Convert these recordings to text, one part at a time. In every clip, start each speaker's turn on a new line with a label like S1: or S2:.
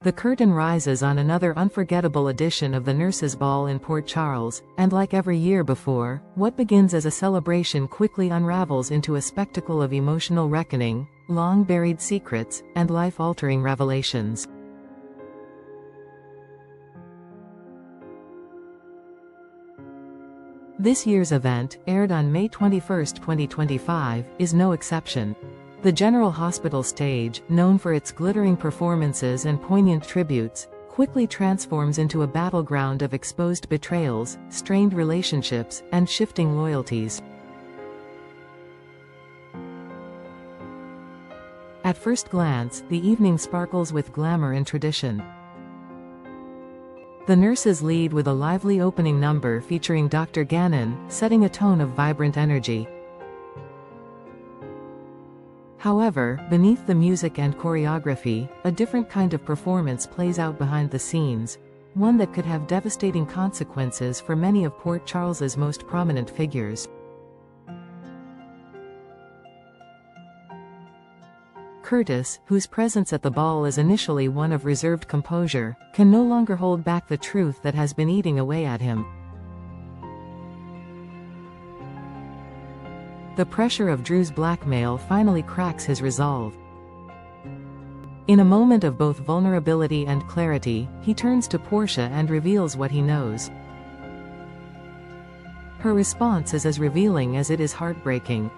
S1: The curtain rises on another unforgettable edition of the Nurses' Ball in Port Charles, and like every year before, what begins as a celebration quickly unravels into a spectacle of emotional reckoning, long-buried secrets, and life-altering revelations. This year's event, aired on May 21, 2025, is no exception. The General Hospital stage, known for its glittering performances and poignant tributes, quickly transforms into a battleground of exposed betrayals, strained relationships, and shifting loyalties. At first glance, the evening sparkles with glamour and tradition. The nurses lead with a lively opening number featuring Dr. Gannon, setting a tone of vibrant energy. However, beneath the music and choreography, a different kind of performance plays out behind the scenes, one that could have devastating consequences for many of Port Charles's most prominent figures. Curtis, whose presence at the ball is initially one of reserved composure, can no longer hold back the truth that has been eating away at him. The pressure of Drew's blackmail finally cracks his resolve. In a moment of both vulnerability and clarity, he turns to Portia and reveals what he knows. Her response is as revealing as it is heartbreaking.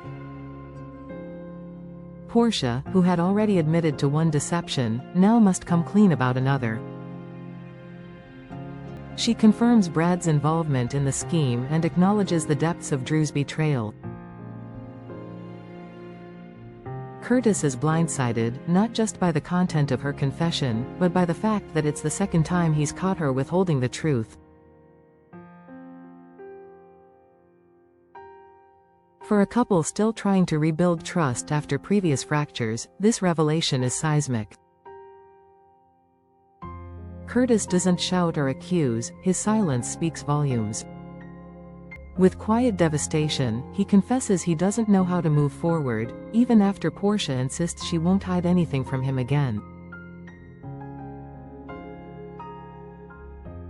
S1: Portia, who had already admitted to one deception, now must come clean about another. She confirms Brad's involvement in the scheme and acknowledges the depths of Drew's betrayal. Curtis is blindsided, not just by the content of her confession, but by the fact that it's the second time he's caught her withholding the truth. For a couple still trying to rebuild trust after previous fractures, this revelation is seismic. Curtis doesn't shout or accuse, his silence speaks volumes. With quiet devastation, he confesses he doesn't know how to move forward, even after Portia insists she won't hide anything from him again.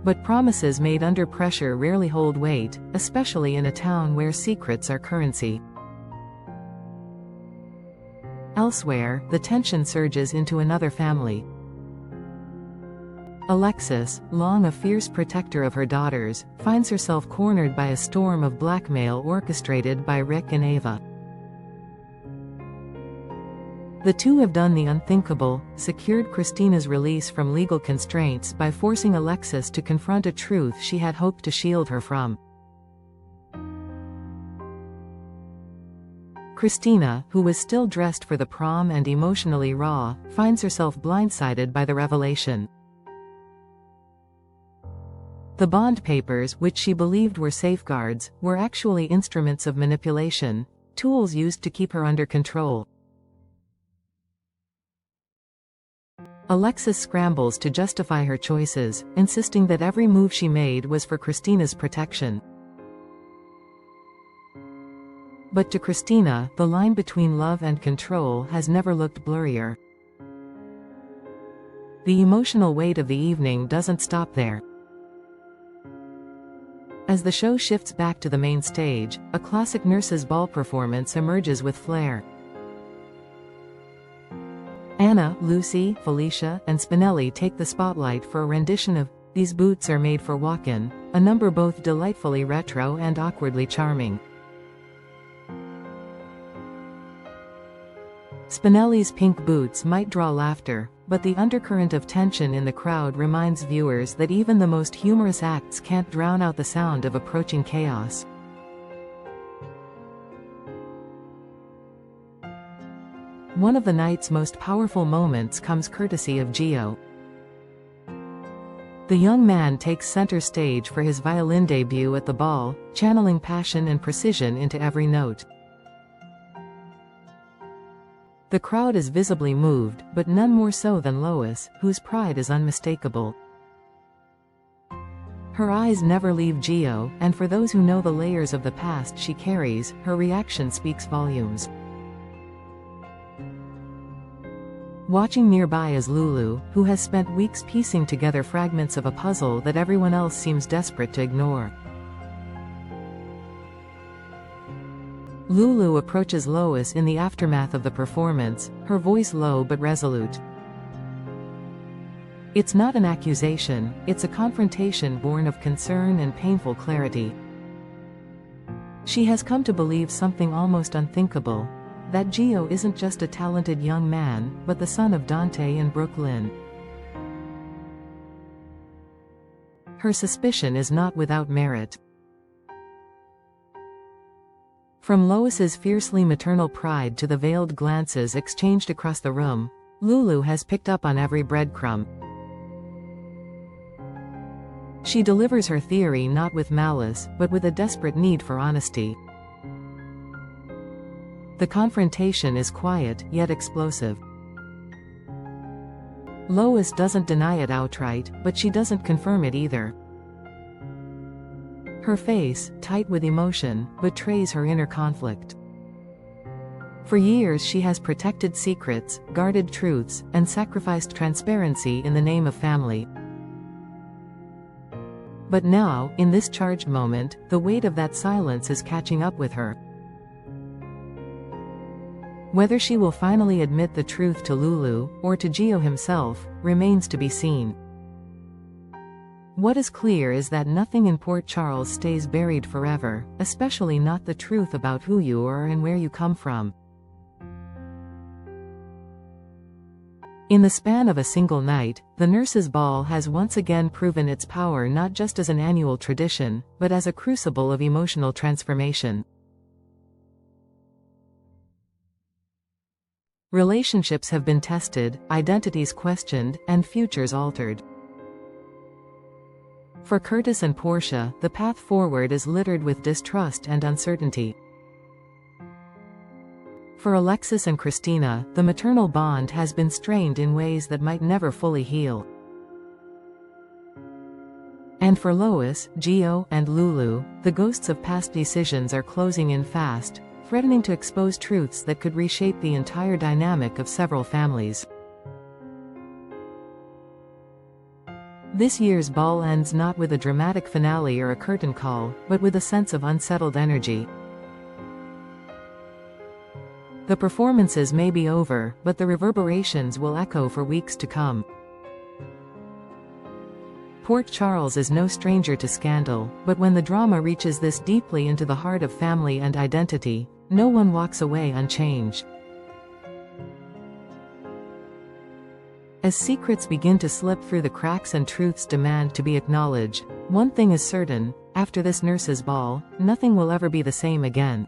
S1: But promises made under pressure rarely hold weight, especially in a town where secrets are currency. Elsewhere, the tension surges into another family. Alexis, long a fierce protector of her daughters, finds herself cornered by a storm of blackmail orchestrated by Rick and Ava. The two have done the unthinkable, secured Christina's release from legal constraints by forcing Alexis to confront a truth she had hoped to shield her from. Christina, who was still dressed for the prom and emotionally raw, finds herself blindsided by the revelation. The bond papers, which she believed were safeguards, were actually instruments of manipulation, tools used to keep her under control. Alexis scrambles to justify her choices, insisting that every move she made was for Christina's protection. But to Christina, the line between love and control has never looked blurrier. The emotional weight of the evening doesn't stop there. As the show shifts back to the main stage, a classic Nurses' Ball performance emerges with flair. Anna, Lucy, Felicia, and Spinelli take the spotlight for a rendition of "These Boots Are Made for Walkin'," a number both delightfully retro and awkwardly charming. Spinelli's pink boots might draw laughter, but the undercurrent of tension in the crowd reminds viewers that even the most humorous acts can't drown out the sound of approaching chaos. One of the night's most powerful moments comes courtesy of Gio. The young man takes center stage for his violin debut at the ball, channeling passion and precision into every note. The crowd is visibly moved, but none more so than Lois, whose pride is unmistakable. Her eyes never leave Gio, and for those who know the layers of the past she carries, her reaction speaks volumes. Watching nearby is Lulu, who has spent weeks piecing together fragments of a puzzle that everyone else seems desperate to ignore. Lulu approaches Lois in the aftermath of the performance, her voice low but resolute. It's not an accusation, it's a confrontation born of concern and painful clarity. She has come to believe something almost unthinkable, that Gio isn't just a talented young man, but the son of Dante and Brooklyn. Her suspicion is not without merit. From Lois's fiercely maternal pride to the veiled glances exchanged across the room, Lulu has picked up on every breadcrumb. She delivers her theory not with malice, but with a desperate need for honesty. The confrontation is quiet, yet explosive. Lois doesn't deny it outright, but she doesn't confirm it either. Her face, tight with emotion, betrays her inner conflict. For years she has protected secrets, guarded truths, and sacrificed transparency in the name of family. But now, in this charged moment, the weight of that silence is catching up with her. Whether she will finally admit the truth to Lulu, or to Gio himself, remains to be seen. What is clear is that nothing in Port Charles stays buried forever, especially not the truth about who you are and where you come from. In the span of a single night, the nurses' ball has once again proven its power not just as an annual tradition, but as a crucible of emotional transformation. Relationships have been tested, identities questioned, and futures altered. For Curtis and Portia, the path forward is littered with distrust and uncertainty. For Alexis and Christina, the maternal bond has been strained in ways that might never fully heal. And for Lois, Gio, and Lulu, the ghosts of past decisions are closing in fast, threatening to expose truths that could reshape the entire dynamic of several families. This year's ball ends not with a dramatic finale or a curtain call, but with a sense of unsettled energy. The performances may be over, but the reverberations will echo for weeks to come. Port Charles is no stranger to scandal, but when the drama reaches this deeply into the heart of family and identity, no one walks away unchanged. As secrets begin to slip through the cracks and truths demand to be acknowledged, one thing is certain: after this nurses' ball, nothing will ever be the same again.